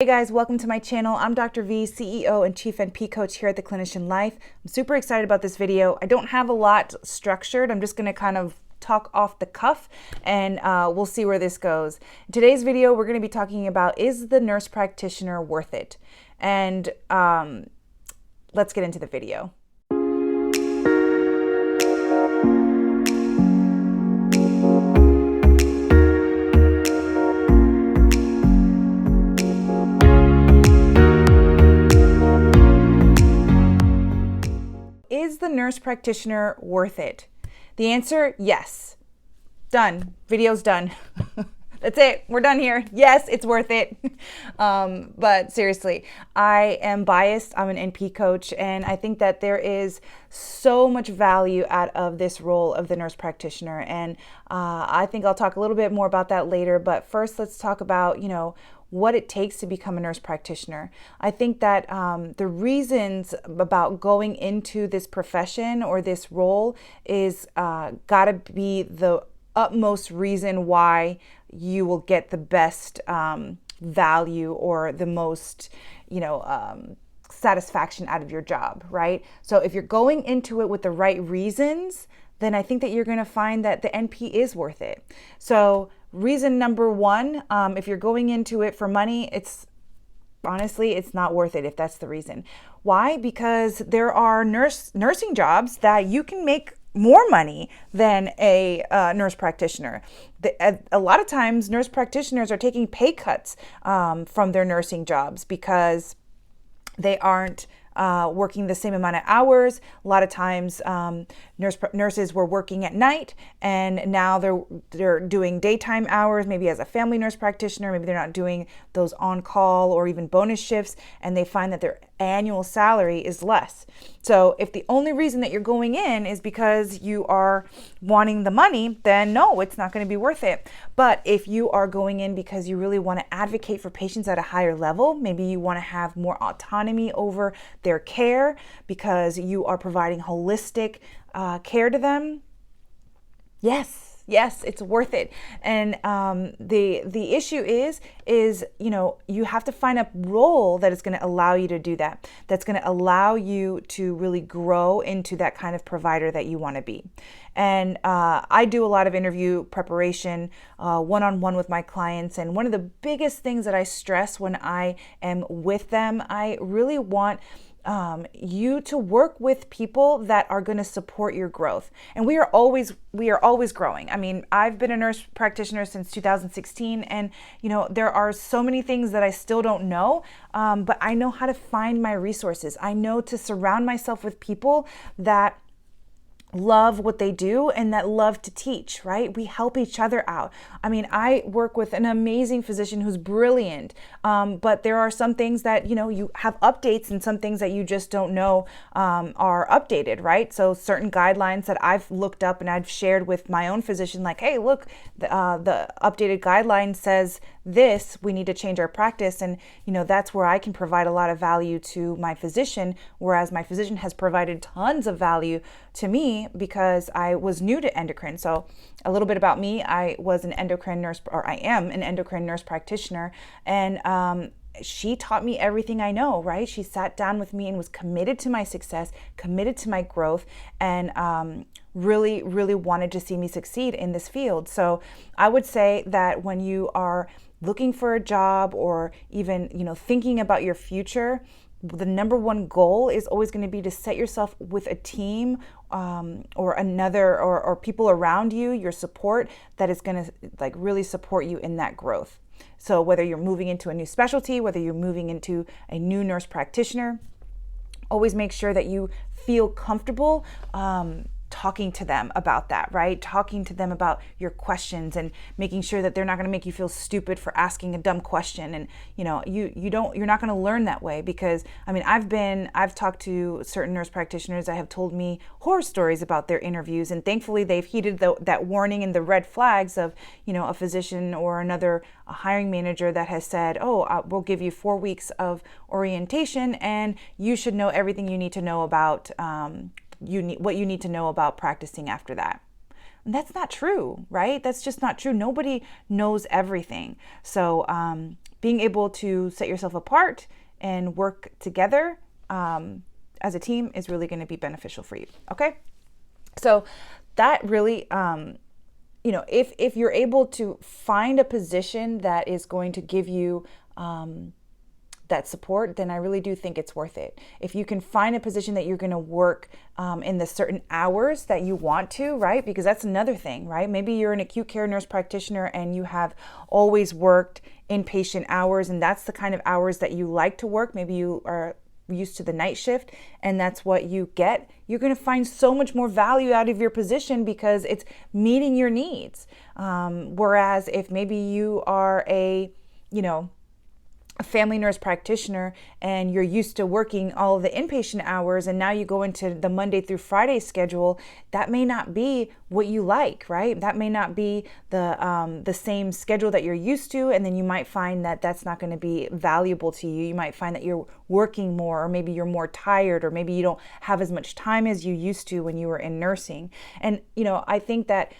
Hey guys, welcome to my channel. I'm Dr. V, CEO and Chief NP Coach here at the Clinician Life. I'm super excited about this video. I don't have a lot structured. I'm just going to kind of talk off the cuff and we'll see where this goes. In today's video, we're going to be talking about, is the nurse practitioner worth it? And let's get into the video. Is the nurse practitioner worth it? The answer, yes. Done. Video's done. That's it. We're done here. Yes, it's worth it. But seriously, I am biased. I'm an NP coach, and I think that there is so much value out of this role of the nurse practitioner. And I think I'll talk a little bit more about that later. But first, let's talk about, what it takes to become a nurse practitioner. I think that the reasons about going into this profession or this role is gotta be the utmost reason why you will get the best value or the most, satisfaction out of your job, right? So if you're going into it with the right reasons, then I think that you're going to find that the NP is worth it. So reason number one, if you're going into it for money, honestly, it's not worth it if that's the reason. Why? Because there are nursing jobs that you can make more money than a nurse practitioner. A lot of times nurse practitioners are taking pay cuts from their nursing jobs because they aren't working the same amount of hours. A lot of times nurses were working at night and now they're doing daytime hours, maybe as a family nurse practitioner. Maybe they're not doing those on-call or even bonus shifts, and they find that their annual salary is less. So if the only reason that you're going in is because you are wanting the money, then no, it's not going to be worth it. But if you are going in because you really want to advocate for patients at a higher level, maybe you want to have more autonomy over their care because you are providing holistic care to them, yes, it's worth it. And the issue is you have to find a role that is going to allow you to do that. That's going to allow you to really grow into that kind of provider that you want to be. And I do a lot of interview preparation one-on-one with my clients. And one of the biggest things that I stress when I am with them, I really want you to work with people that are going to support your growth. And we are always growing. I mean, I've been a nurse practitioner since 2016, and there are so many things that I still don't know, but I know how to find my resources. I know to surround myself with people that love what they do and that love to teach, right? We help each other out. I mean, I work with an amazing physician who's brilliant, but there are some things that, you have updates, and some things that you just don't know are updated, right? So certain guidelines that I've looked up and I've shared with my own physician, like, hey, look, the updated guideline says this, we need to change our practice. And, that's where I can provide a lot of value to my physician, whereas my physician has provided tons of value to me because I was new to endocrine. So a little bit about me, I was an endocrine nurse, or I am an endocrine nurse practitioner. And she taught me everything I know, right? She sat down with me and was committed to my success, committed to my growth, and really, really wanted to see me succeed in this field. So I would say that when you are looking for a job or even, thinking about your future, the number one goal is always going to be to set yourself with a team or another or people around you, your support, that is going to really support you in that growth. So whether you're moving into a new specialty, whether you're moving into a new nurse practitioner, always make sure that you feel comfortable talking to them about that, right? Talking to them about your questions and making sure that they're not going to make you feel stupid for asking a dumb question. And you're not going to learn that way, because I mean, I've talked to certain nurse practitioners that have told me horror stories about their interviews, and thankfully they've heeded that warning and the red flags of a physician or a hiring manager that has said, we'll give you 4 weeks of orientation and you should know everything you need to know about what you need to know about practicing after that. And that's not true, right? That's just not true. Nobody knows everything. So being able to set yourself apart and work together as a team is really going to be beneficial for you. Okay. So that really, if you're able to find a position that is going to give you that support, then I really do think it's worth it. If you can find a position that you're going to work in the certain hours that you want to, right? Because that's another thing, right? Maybe you're an acute care nurse practitioner and you have always worked inpatient hours, and that's the kind of hours that you like to work. Maybe you are used to the night shift and that's what you get. You're going to find so much more value out of your position because it's meeting your needs. Whereas if maybe you are a family nurse practitioner and you're used to working all of the inpatient hours and now you go into the Monday through Friday schedule, that may not be what you like, right? That may not be the same schedule that you're used to, and then you might find that that's not going to be valuable to you. You might find that you're working more, or maybe you're more tired, or maybe you don't have as much time as you used to when you were in nursing. And I think that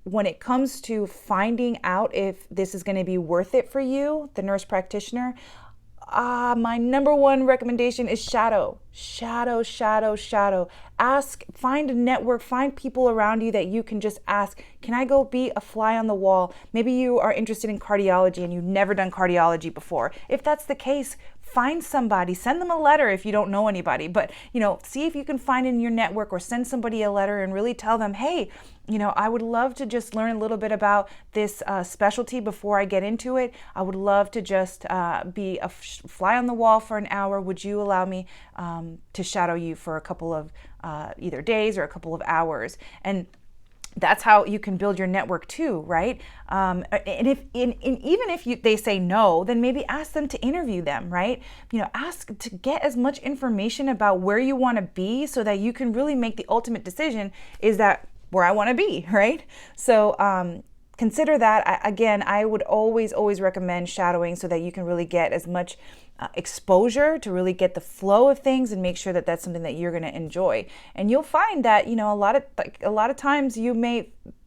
when it comes to finding out if this is going to be worth it for you, the nurse practitioner, my number one recommendation is shadow. Find a network, find people around you that you can just ask, can I go be a fly on the wall? Maybe you are interested in cardiology and you've never done cardiology before. If that's the case, find somebody, send them a letter if you don't know anybody, but see if you can find in your network, or send somebody a letter and really tell them, hey, I would love to just learn a little bit about this specialty before I get into it. I would love to just be a fly on the wall for an hour. Would you allow me to shadow you for a couple of either days or a couple of hours? And that's how you can build your network too, right? And even if they say no, then maybe ask them to interview them, right? Ask to get as much information about where you want to be so that you can really make the ultimate decision. Is that where I want to be, right? So consider that. Again, I would always recommend shadowing so that you can really get as much exposure to really get the flow of things and make sure that that's something that you're going to enjoy. And you'll find that a lot of times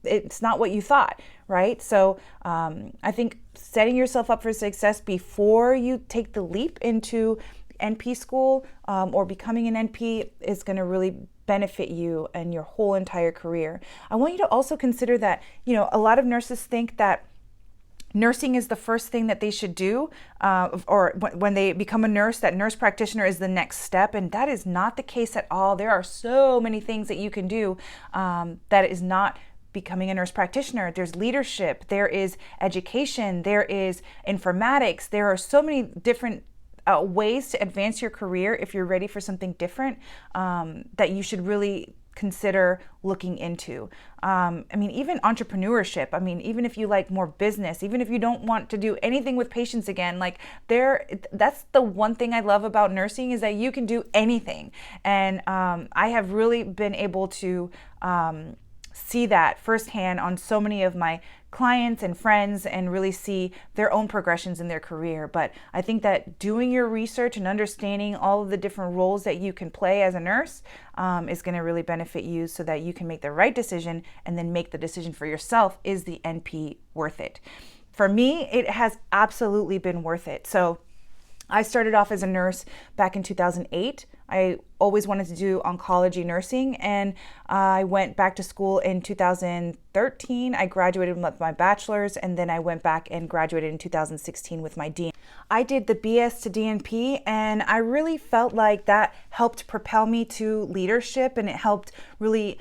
it's not what you thought, right? So I think setting yourself up for success before you take the leap into NP school or becoming an NP is going to really benefit you and your whole entire career. I want you to also consider that, a lot of nurses think that nursing is the first thing that they should do, or when they become a nurse, that nurse practitioner is the next step. And that is not the case at all. There are so many things that you can do that is not becoming a nurse practitioner. There's leadership, there is education, there is informatics. There are so many different ways to advance your career if you're ready for something different that you should really consider looking into. Even entrepreneurship. Even if you like more business, even if you don't want to do anything with patients again, that's the one thing I love about nursing, is that you can do anything. And I have really been able to see that firsthand on so many of my clients and friends, and really see their own progressions in their career. But I think that doing your research and understanding all of the different roles that you can play as a nurse is going to really benefit you, so that you can make the right decision and then make the decision for yourself. Is the NP worth it? For me, it has absolutely been worth it. So I started off as a nurse back in 2008. I always wanted to do oncology nursing, and I went back to school in 2013. I graduated with my bachelor's, and then I went back and graduated in 2016 with my DNP. I did the bs-dnp, and I really felt like that helped propel me to leadership, and it helped really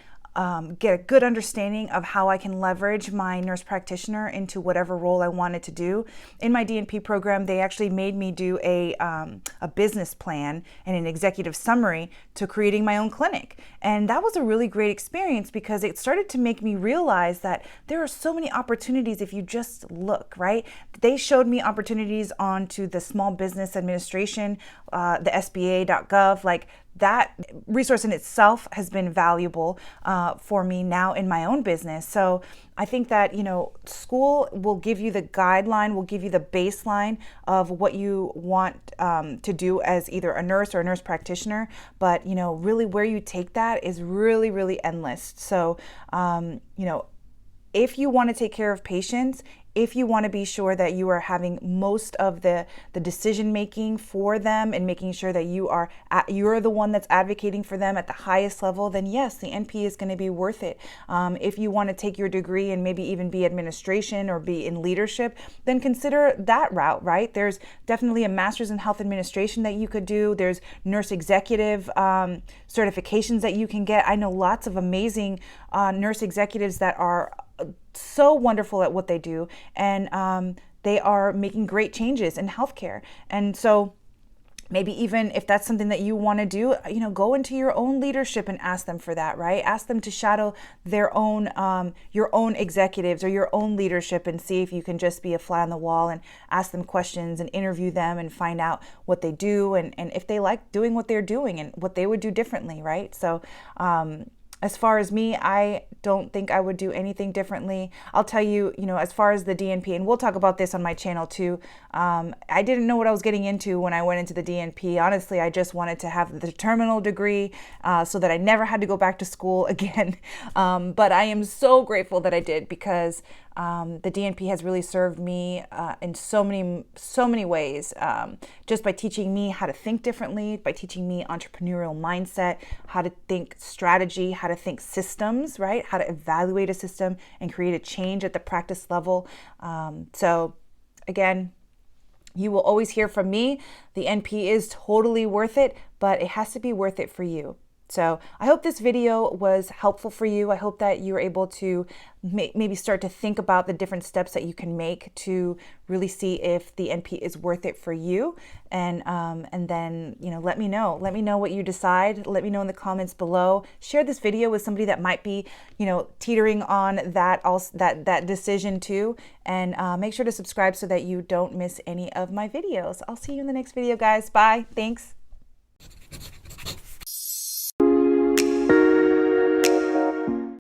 get a good understanding of how I can leverage my nurse practitioner into whatever role I wanted to do. In my DNP program, they actually made me do a business plan and an executive summary to creating my own clinic. And that was a really great experience, because it started to make me realize that there are so many opportunities if you just look, right? They showed me opportunities onto the Small Business Administration, the SBA.gov, that resource in itself has been valuable for me now in my own business. So I think that, school will give you the guideline, will give you the baseline of what you want to do as either a nurse or a nurse practitioner. But, really where you take that is really, really endless. So, if you want to take care of patients, if you want to be sure that you are having most of the decision making for them and making sure that you're the one that's advocating for them at the highest level, then yes, the NP is going to be worth it. If you want to take your degree and maybe even be administration or be in leadership, then consider that route, right? There's definitely a master's in health administration that you could do. There's nurse executive certifications that you can get. I know lots of amazing nurse executives that are so wonderful at what they do, and they are making great changes in healthcare. And so maybe even if that's something that you want to do, go into your own leadership and ask them for that, right? Ask them to shadow their own, your own executives or your own leadership, and see if you can just be a fly on the wall and ask them questions and interview them and find out what they do and if they like doing what they're doing and what they would do differently, right? So, as far as me, I don't think I would do anything differently. I'll tell you, as far as the DNP, and we'll talk about this on my channel too, I didn't know what I was getting into when I went into the DNP. Honestly, I just wanted to have the terminal degree so that I never had to go back to school again. But I am so grateful that I did, because the DNP has really served me in so many ways, just by teaching me how to think differently, by teaching me entrepreneurial mindset, how to think strategy, how to think systems, right? How to evaluate a system and create a change at the practice level. So again, you will always hear from me. The NP is totally worth it, but it has to be worth it for you. So I hope this video was helpful for you. I hope that you're able to maybe start to think about the different steps that you can make to really see if the NP is worth it for you. And then, let me know. Let me know what you decide. Let me know in the comments below. Share this video with somebody that might be, teetering on that decision too. And make sure to subscribe so that you don't miss any of my videos. I'll see you in the next video, guys. Bye. Thanks.